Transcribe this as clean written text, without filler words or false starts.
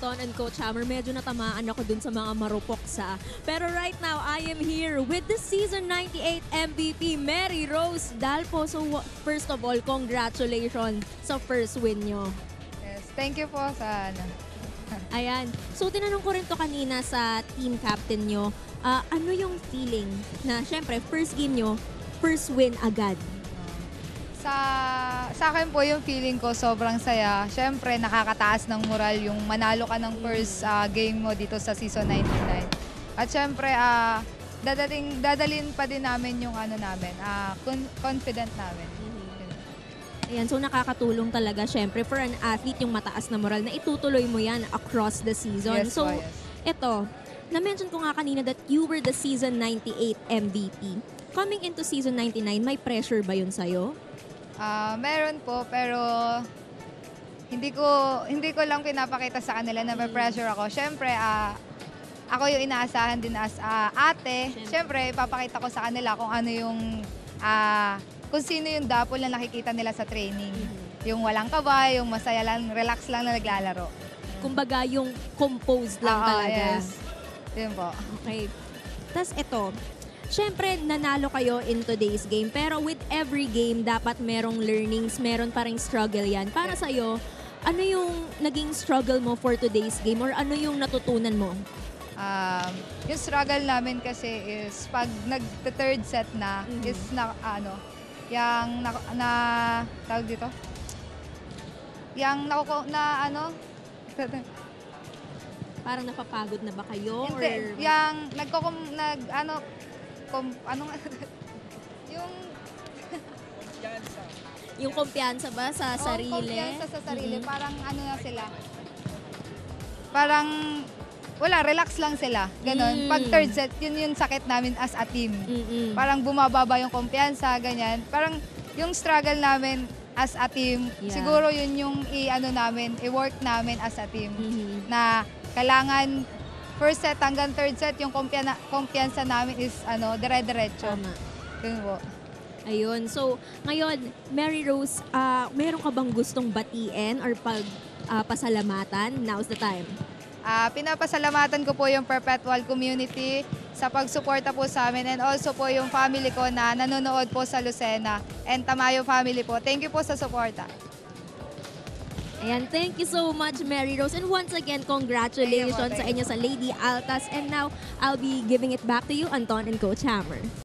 Anton and Coach Hammer. Medyo natamaan ako dun sa mga marupok sa. Pero right now, I am here with the Season 98 MVP, Mary Rose Dalpo. So first of all, congratulations sa first win nyo. Yes, thank you po sa ano. Ayan. So tinanong ko rin to kanina sa team captain nyo. Ano yung feeling na syempre first game nyo, first win agad? Sa akin po yung feeling ko sobrang saya. Siyempre nakakataas ng moral yung manalo ka ng first game mo dito sa season 99. At siyempre dadalhin pa din namin yung ano namin, confident namin. Ayan, so nakakatulong talaga syempre for an athlete yung mataas na moral na itutuloy mo yan across the season. Yes, So yes. ito, na-mention ko nga kanina that you were the season 98 MVP. Coming into season 99, may pressure ba yun sa'yo? Meron po, pero hindi ko lang pinapakita sa kanila na may pressure ako. Siyempre, ako yung inaasahan din as ate. Siyempre, ipapakita ko sa kanila kung ano yung kung sino yung dapol na nakikita nila sa training. Yung walang kaba, yung masaya lang, relax lang na naglalaro. Kumbaga yung composed lang talaga. Yes. Yun po. Okay. Tapos ito, syempre, nanalo kayo in today's game, pero with every game, dapat merong learnings, meron pa ring struggle yan. Para sa'yo, ano yung naging struggle mo for today's game or ano yung natutunan mo? Yung struggle namin kasi is pag nag-third set na, is tawag dito? Parang napapagod na ba kayo? Hindi, Or... Yung kumpiyansa ba sa sarili? Kumpiyansa sa sarili. Parang ano na sila. Parang wala, relax lang sila. Ganon. Pag third set, yun yung sakit namin as a team. Parang bumababa yung kumpiyansa, ganyan. Parang yung struggle namin as a team, siguro yun yung i-work namin as a team. Na kailangan first set hanggang third set, yung kumpiyansa namin is dire-diretso. Tama. Yun po. Ayun. So, ngayon, Mary Rose, meron ka bang gustong batiin or pasalamatan? Now's the time. Pinapasalamatan ko po yung Perpetual Community sa pagsuporta po sa amin and also po yung family ko na nanonood po sa Lucena and Tamayo family po. Thank you po sa suporta. Ayan, thank you so much, Mary Rose. And once again, congratulations sa inyo sa Lady Altas. And now, I'll be giving it back to you, Anton and Coach Hammer.